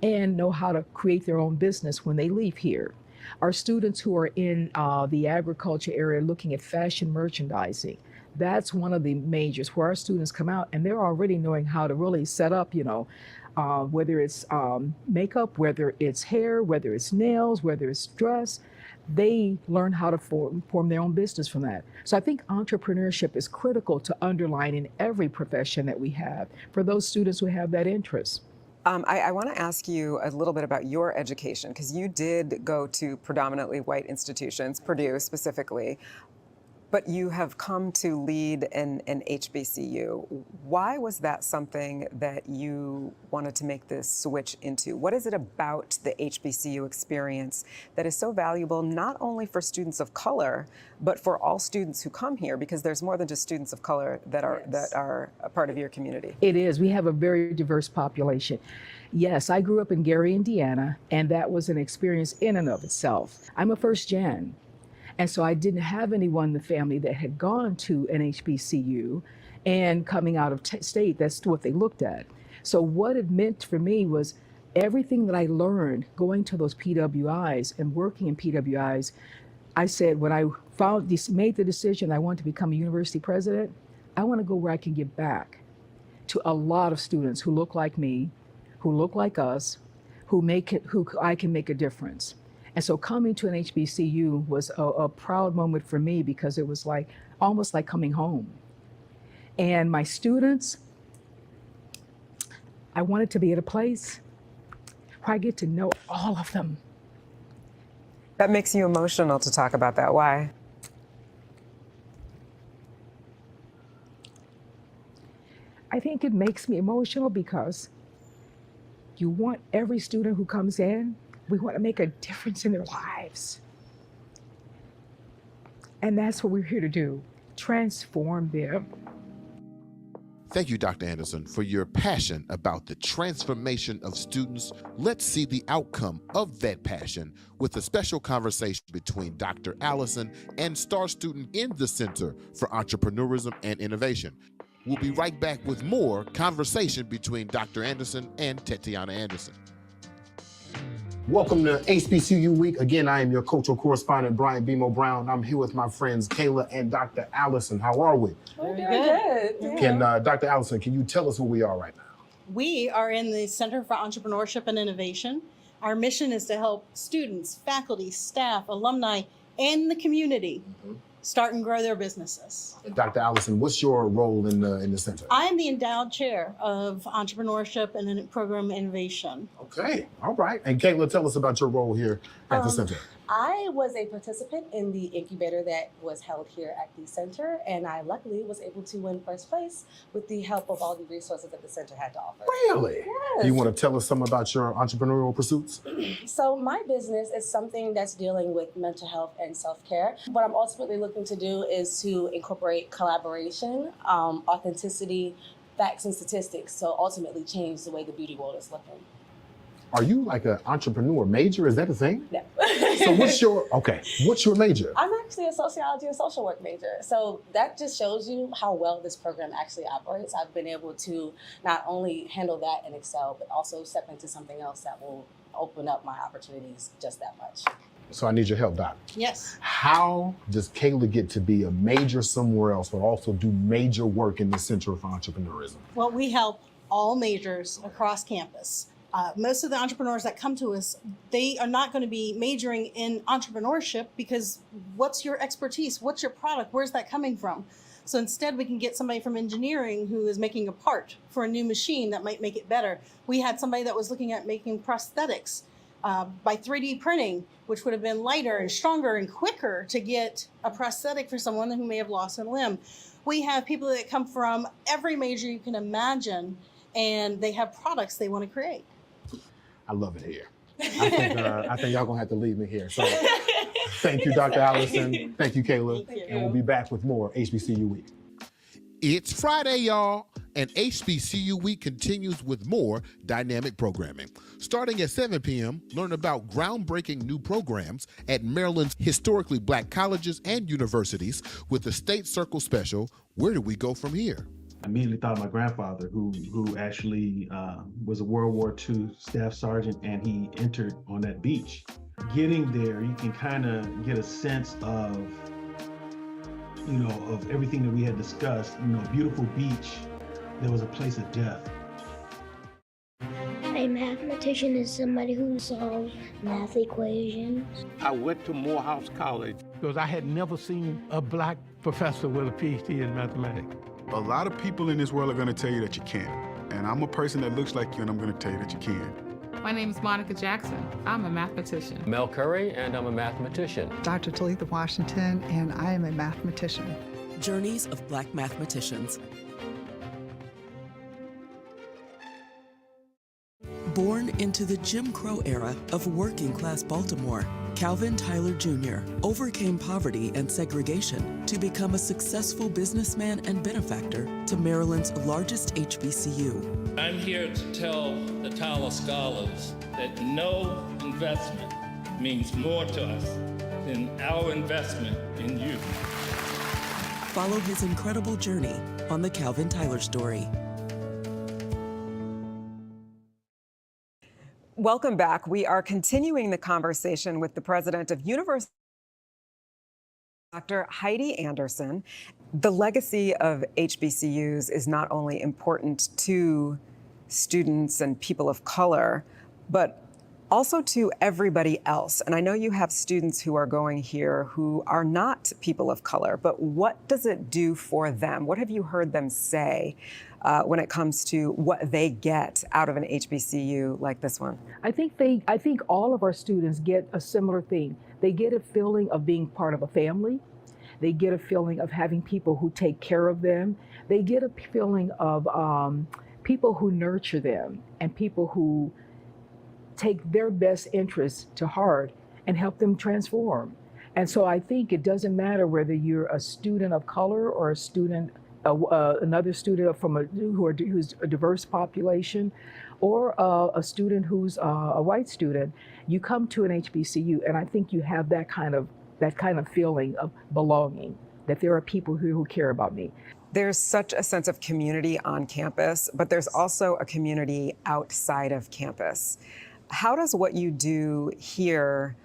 and know how to create their own business when they leave here. Our students who are in the agriculture area looking at fashion merchandising, that's one of the majors where our students come out and they're already knowing how to really set up, you know, whether it's makeup, whether it's hair, whether it's nails, whether it's dress. They learn how to form their own business from that. So I think entrepreneurship is critical to underline in every profession that we have for those students who have that interest. I want to ask you a little bit about your education, because you did go to predominantly white institutions, Purdue specifically, but you have come to lead an HBCU. Why was that something that you wanted to make this switch into? What is it about the HBCU experience that is so valuable, not only for students of color, but for all students who come here? Because there's more than just students of color that are a part of your community. It is. We have a very diverse population. Yes, I grew up in Gary, Indiana, and that was an experience in and of itself. I'm a first gen. And so I didn't have anyone in the family that had gone to an HBCU, and coming out of state, that's what they looked at. So what it meant for me was everything that I learned going to those PWIs and working in PWIs. I said, when I made the decision I wanted to become a university president, I want to go where I can give back to a lot of students who look like me, who look like us, who I can make a difference. And so coming to an HBCU was a proud moment for me, because it was like almost like coming home. And my students, I wanted to be at a place where I get to know all of them. That makes you emotional to talk about that. Why? I think it makes me emotional because you want every student who comes in, we want to make a difference in their lives. And that's what we're here to do, transform them. Thank you, Dr. Anderson, for your passion about the transformation of students. Let's see the outcome of that passion with a special conversation between Dr. Allison and star student in the Center for Entrepreneurism and Innovation. We'll be right back with more conversation between Dr. Anderson and Tatiana Anderson. Welcome to HBCU Week. Again, I am your cultural correspondent, Brian Bemo Brown. I'm here with my friends, Kayla and Dr. Allison. How are we? We're doing good. Can Dr. Allison, can you tell us who we are right now? We are in the Center for Entrepreneurship and Innovation. Our mission is to help students, faculty, staff, alumni, and the community start and grow their businesses. Dr. Allison, what's your role in the center? I am the endowed chair of entrepreneurship and program innovation. Okay, all right. And Kayla, tell us about your role here at the center. I was a participant in the incubator that was held here at the center, and I luckily was able to win first place with the help of all the resources that the center had to offer. Really? Yes. You want to tell us some about your entrepreneurial pursuits? So my business is something that's dealing with mental health and self-care. What I'm ultimately looking to do is to incorporate collaboration, authenticity, facts and statistics, so ultimately change the way the beauty world is looking. Are you like an entrepreneur major? Is that a thing? No. So what's your major? I'm actually a sociology and social work major. So that just shows you how well this program actually operates. I've been able to not only handle that and excel, but also step into something else that will open up my opportunities just that much. So I need your help, Doc. Yes. How does Kayla get to be a major somewhere else, but also do major work in the Center for Entrepreneurism? Well, we help all majors across campus. Most of the entrepreneurs that come to us, they are not going to be majoring in entrepreneurship because what's your expertise? What's your product? Where's that coming from? So instead, we can get somebody from engineering who is making a part for a new machine that might make it better. We had somebody that was looking at making prosthetics by 3D printing, which would have been lighter and stronger and quicker to get a prosthetic for someone who may have lost a limb. We have people that come from every major you can imagine, and they have products they want to create. I love it here. I think y'all gonna have to leave me here. So thank you, Dr. Allison. Thank you, Kayla. Thank you. And we'll be back with more HBCU Week. It's Friday, y'all, and HBCU Week continues with more dynamic programming. Starting at 7 p.m., learn about groundbreaking new programs at Maryland's historically black colleges and universities with the State Circle special, Where Do We Go From Here? I immediately thought of my grandfather, who actually was a World War II staff sergeant, and he entered on that beach. Getting there, you can kind of get a sense of, of everything that we had discussed. Beautiful beach. There was a place of death. A mathematician is somebody who solves math equations. I went to Morehouse College because I had never seen a black professor with a PhD in mathematics. A lot of people in this world are going to tell you that you can't. And I'm a person that looks like you, and I'm going to tell you that you can. My name is Monica Jackson. I'm a mathematician. Mel Curry, and I'm a mathematician. Dr. Talitha Washington, and I am a mathematician. Journeys of Black Mathematicians. Born into the Jim Crow era of working-class Baltimore, Calvin Tyler Jr. overcame poverty and segregation to become a successful businessman and benefactor to Maryland's largest HBCU. I'm here to tell the Tyler scholars that no investment means more to us than our investment in you. Follow his incredible journey on The Calvin Tyler Story. Welcome back. We are continuing the conversation with the president of University, Dr. Heidi Anderson. The legacy of HBCUs is not only important to students and people of color, but also to everybody else. And I know you have students who are going here who are not people of color, but what does it do for them? What have you heard them say when it comes to what they get out of an HBCU like this one? I think all of our students get a similar thing. They get a feeling of being part of a family. They get a feeling of having people who take care of them. They get a feeling of people who nurture them and people who take their best interests to heart and help them transform. And so I think it doesn't matter whether you're a student of color or a student, another student who's a diverse population, or a student who's a white student. You come to an HBCU, and I think you have that kind of feeling of belonging, that there are people here who care about me. There's such a sense of community on campus, but there's also a community outside of campus. How does what you do here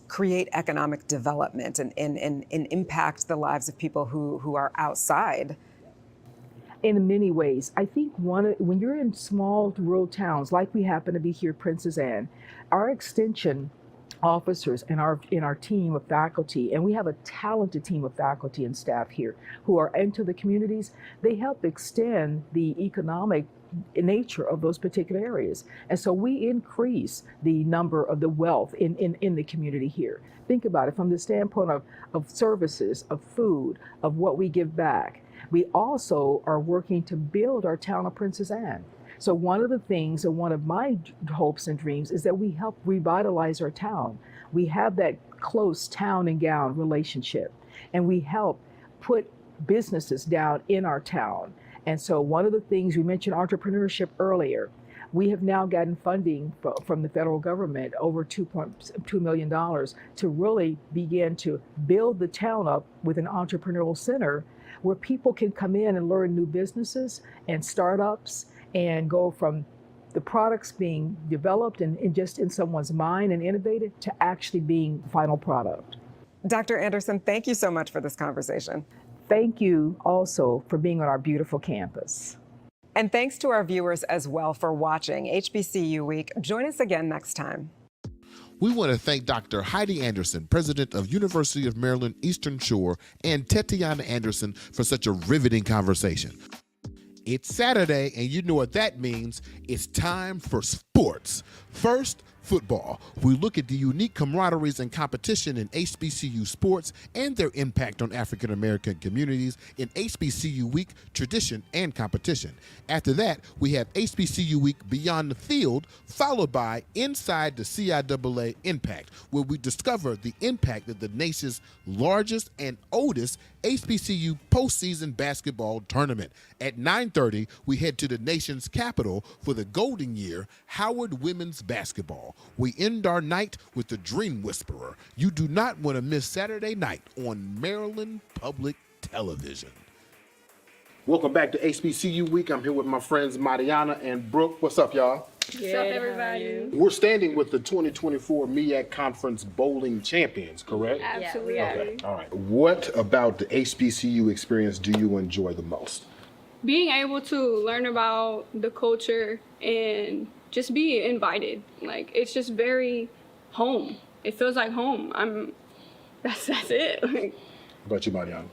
create economic development and impact the lives of people who are outside? In many ways. I think when you're in small rural towns, like we happen to be here, Princess Anne, our extension officers and in our team of faculty, and we have a talented team of faculty and staff here who are into the communities, they help extend the economic nature of those particular areas. And so we increase the number of the wealth in the community here. Think about it from the standpoint of services, of food, of what we give back. We also are working to build our town of Princess Anne. So one of the things, and one of my hopes and dreams, is that we help revitalize our town. We have that close town and gown relationship, and we help put businesses down in our town. And so one of the things, we mentioned entrepreneurship earlier. We have now gotten funding from the federal government, over $2.2 million, to really begin to build the town up with an entrepreneurial center where people can come in and learn new businesses and startups and go from the products being developed and just in someone's mind and innovated to actually being final product. Dr. Anderson, thank you so much for this conversation. Thank you also for being on our beautiful campus. And thanks to our viewers as well for watching HBCU Week. Join us again next time. We want to thank Dr. Heidi Anderson, president of University of Maryland Eastern Shore, and Tetiana Anderson for such a riveting conversation. It's Saturday, and you know what that means. It's time for sports. First, football. We look at the unique camaraderies and competition in HBCU sports and their impact on African American communities in HBCU Week Tradition and Competition. After that, we have HBCU Week Beyond the Field, followed by Inside the CIAA Impact, where we discover the impact of the nation's largest and oldest HBCU postseason basketball tournament. At 9:30, we head to the nation's capital for the golden year, Howard Women's Basketball. We end our night with the Dream Whisperer. You do not want to miss Saturday night on Maryland Public Television. Welcome back to HBCU Week. I'm here with my friends Mariana and Brooke. What's up, y'all? What's up, everybody? We're standing with the 2024 MEAC Conference bowling champions, correct? Absolutely. Okay. All right. What about the HBCU experience do you enjoy the most? Being able to learn about the culture and just be invited. Like, it's just very home. It feels like home. That's it. Like, What about you, Mariana?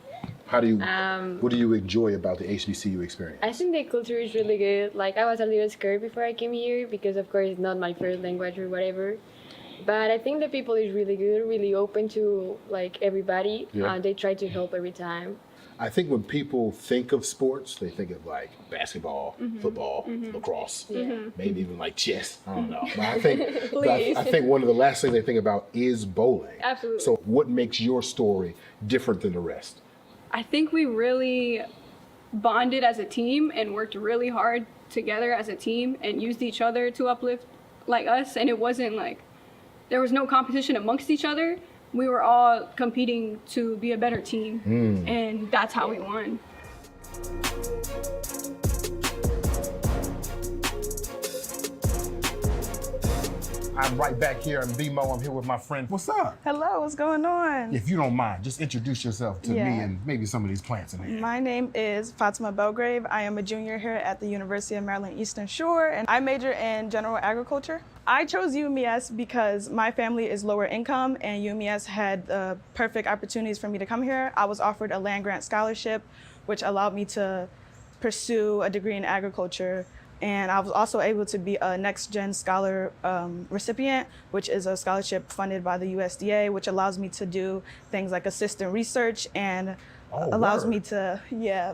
What do you enjoy about the HBCU experience? I think the culture is really good. Like, I was a little scared before I came here because, of course, it's not my first language or whatever. But I think the people is really good, really open to, like, everybody. Yeah. They try to help every time. I think when people think of sports, they think of like basketball, football, lacrosse, maybe even like chess. I don't know. But I think one of the last things they think about is bowling. Absolutely. So what makes your story different than the rest? I think we really bonded as a team and worked really hard together as a team and used each other to uplift like us. And it wasn't like, there was no competition amongst each other. We were all competing to be a better team, and that's how we won. I'm right back here in BMO. I'm here with my friend. What's up? Hello, what's going on? If you don't mind, just introduce yourself to me and maybe some of these plants in here. My name is Fatima Belgrave. I am a junior here at the University of Maryland Eastern Shore, and I major in general agriculture. I chose UMES because my family is lower income, and UMES had the perfect opportunities for me to come here. I was offered a land grant scholarship, which allowed me to pursue a degree in agriculture. And I was also able to be a Next Gen Scholar recipient, which is a scholarship funded by the USDA, which allows me to do things like assistant research and allows me to,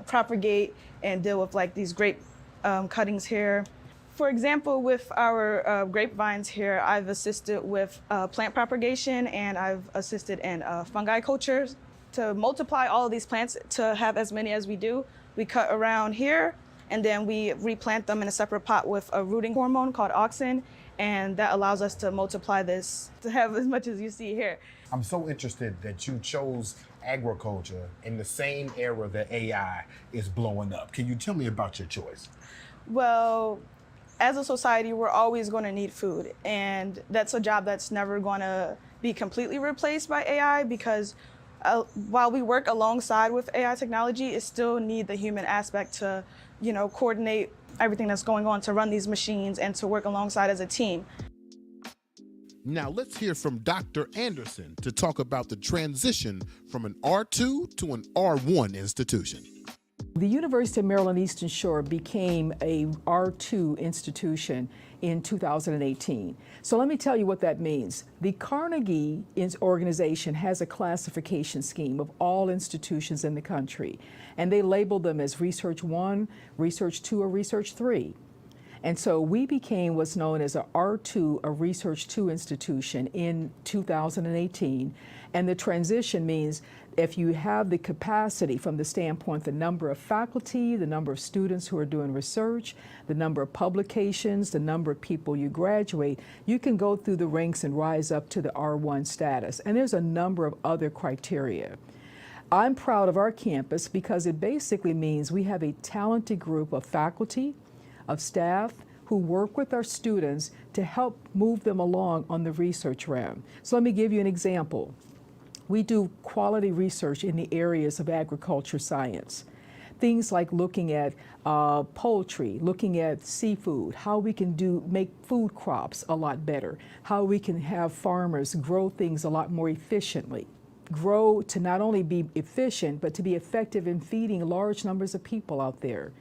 propagate and deal with like these grape cuttings here. For example, with our grapevines here, I've assisted with plant propagation and I've assisted in fungi culture. To multiply all of these plants to have as many as we do, we cut around here, and then we replant them in a separate pot with a rooting hormone called auxin, and that allows us to multiply this to have as much as you see here. I'm so interested that you chose agriculture in the same era that AI is blowing up? Can you tell me about your choice? Well, as a society, we're always going to need food, and that's a job that's never going to be completely replaced by AI because while we work alongside with AI technology, it still need the human aspect to, coordinate everything that's going on to run these machines and to work alongside as a team. Now let's hear from Dr. Anderson to talk about the transition from an R2 to an R1 institution. The University of Maryland Eastern Shore became a R2 institution in 2018. So let me tell you what that means. The Carnegie organization has a classification scheme of all institutions in the country, and they label them as Research 1, Research 2, or Research 3. And so we became what's known as a R2, a Research 2 institution in 2018. And the transition means if you have the capacity from the standpoint, the number of faculty, the number of students who are doing research, the number of publications, the number of people you graduate, you can go through the ranks and rise up to the R1 status. And there's a number of other criteria. I'm proud of our campus because it basically means we have a talented group of faculty, of staff who work with our students to help move them along on the research realm. So let me give you an example. We do quality research in the areas of agriculture science. Things like looking at poultry, looking at seafood, how we can make food crops a lot better, how we can have farmers grow things a lot more efficiently. Grow to not only be efficient, but to be effective in feeding large numbers of people out there.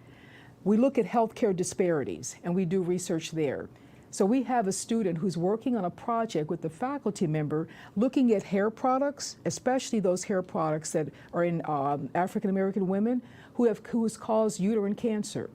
We look at healthcare disparities, and we do research there. So we have a student who's working on a project with the faculty member looking at hair products, especially those hair products that are in African American women who's caused uterine cancer.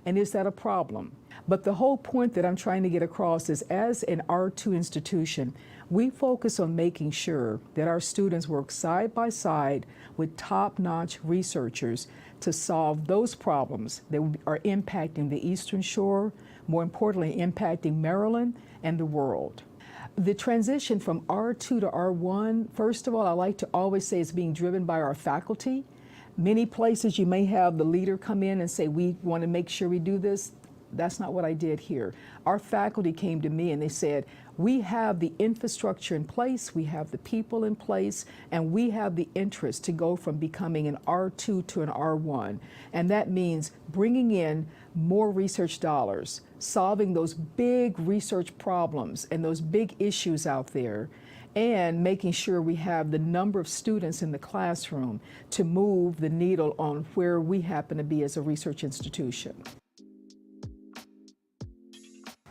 And is that a problem? But the whole point that I'm trying to get across is as an R2 institution, we focus on making sure that our students work side by side with top-notch researchers to solve those problems that are impacting the Eastern Shore, more importantly, impacting Maryland and the world. The transition from R2 to R1, first of all, I like to always say it's being driven by our faculty. Many places you may have the leader come in and say, we want to make sure we do this. That's not what I did here. Our faculty came to me and they said, we have the infrastructure in place, we have the people in place, and we have the interest to go from becoming an R2 to an R1. And that means bringing in more research dollars, solving those big research problems and those big issues out there, and making sure we have the number of students in the classroom to move the needle on where we happen to be as a research institution.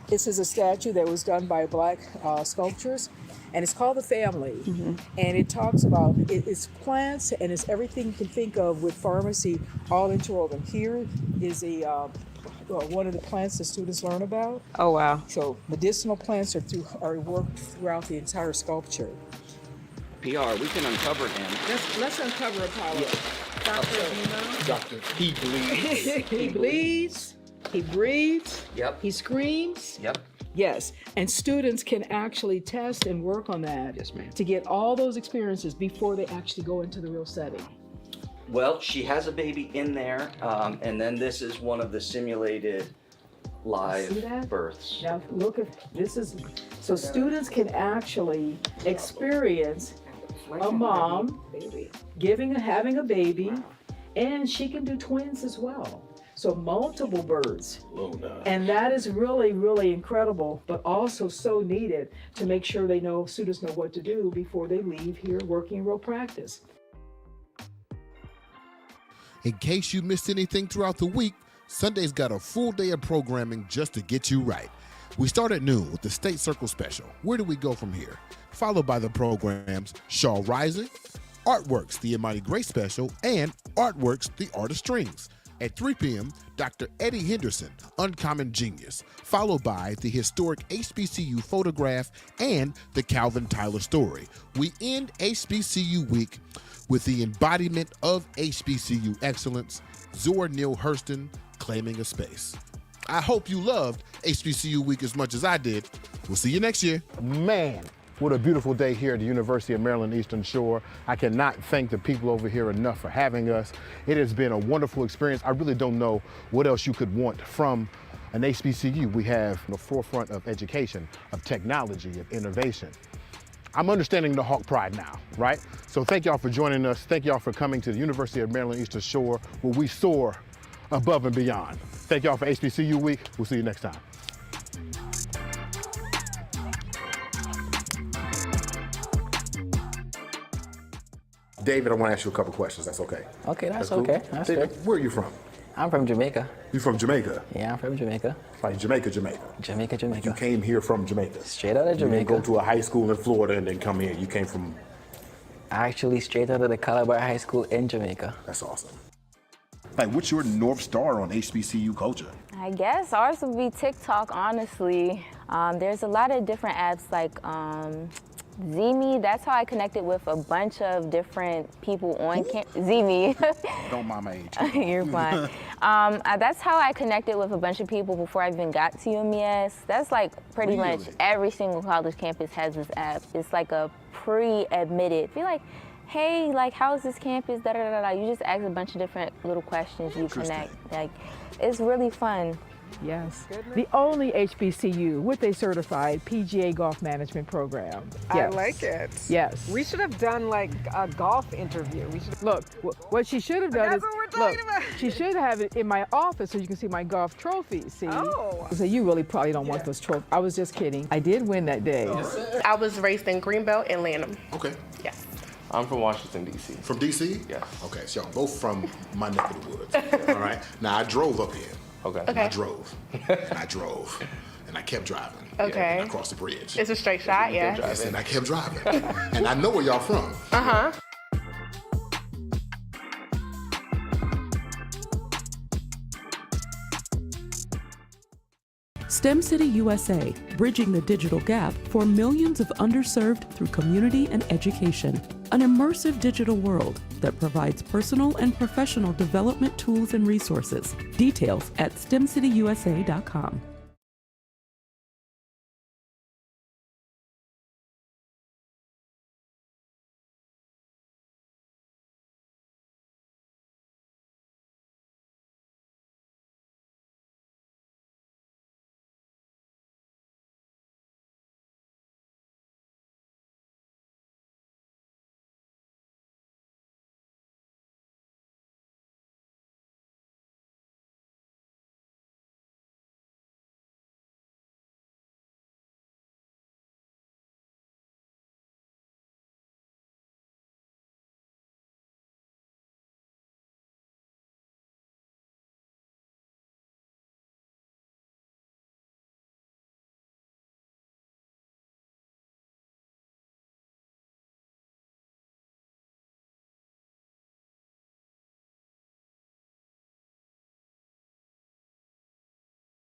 This is a statue that was done by Black sculptors, and it's called The Family. Mm-hmm. And it talks about, it's plants and it's everything you can think of with pharmacy all interwoven. Here is one of the plants the students learn about. Oh, wow. So medicinal plants are worked throughout the entire sculpture. PR, we can uncover him. Let's uncover Apollo. Yeah. Doctor, he bleeds. He bleeds. He breathes. Yep. He screams. Yep. Yes. And students can actually test and work on that. Yes, ma'am. To get all those experiences before they actually go into the real setting. Well, she has a baby in there, and then this is one of the simulated live births. Now look at this so students can actually experience a mom having a baby, and she can do twins as well. So multiple births. And that is really, really incredible, but also so needed to make sure students know what to do before they leave here working in real practice. In case you missed anything throughout the week, Sunday's got a full day of programming just to get you right. We start at noon with the State Circle Special. Where do we go from here? Followed by the programs Shaw Rising, Artworks, the Imani Grace Special, and Artworks, the Art of Strings. At 3 p.m., Dr. Eddie Henderson, Uncommon Genius, followed by the historic HBCU photograph and the Calvin Tyler story. We end HBCU week with the embodiment of HBCU excellence, Zora Neale Hurston, Claiming a Space. I hope you loved HBCU week as much as I did. We'll see you next year. Man, What a beautiful day here at the University of Maryland Eastern Shore. I cannot thank the people over here enough for having us. It has been a wonderful experience. I really don't know what else you could want from an HBCU. We have the forefront of education, of technology, of innovation. I'm understanding the Hawk Pride now, right? So thank y'all for joining us. Thank y'all for coming to the University of Maryland Eastern Shore, where we soar above and beyond. Thank y'all for HBCU Week. We'll see you next time. David, I want to ask you a couple questions. That's okay. Okay, that's cool? okay. That's David, good. where are you from? I'm from Jamaica. You from Jamaica? Yeah, I'm from Jamaica. Like Jamaica. Jamaica. You came here from Jamaica? Straight out of Jamaica. You didn't go to a high school in Florida and then come here. You came from? Actually, straight out of the Calabar High School in Jamaica. That's awesome. Like, what's your North Star on HBCU culture? I guess ours would be TikTok, honestly. There's a lot of different apps like Zeme. That's how I connected with a bunch of different people on campus. Zeme. Don't mind my age. You're fine. That's how I connected with a bunch of people before I even got to UMES. That's like pretty much every single college campus has this app. It's like a pre-admitted. Be like, hey, like, how's this campus? Da da da da. You just ask a bunch of different little questions. You connect. Like, it's really fun. Yes. The only HBCU with a certified PGA golf management program. Yes. I like it. Yes. We should have done like a golf interview. Look, what she should have done That's is, what we're talking about. she should have it in my office so you can see my golf trophies, see? Oh. So you really probably don't want those trophies. I was just kidding. I did win that day. I was raised in Greenbelt and Lanham. Okay. Yes. I'm from Washington, D.C. From D.C.? Yes. Okay, so y'all both from my neck of the woods. All right. Now, I drove up here. Okay. And I drove. And I drove. And I kept driving. Okay. And I crossed the bridge. It's a straight shot, yeah. Yes, and I kept driving. And I know where y'all from. Uh-huh. STEM City USA, bridging the digital gap for millions of underserved through community and education. An immersive digital world that provides personal and professional development tools and resources. Details at stemcityusa.com.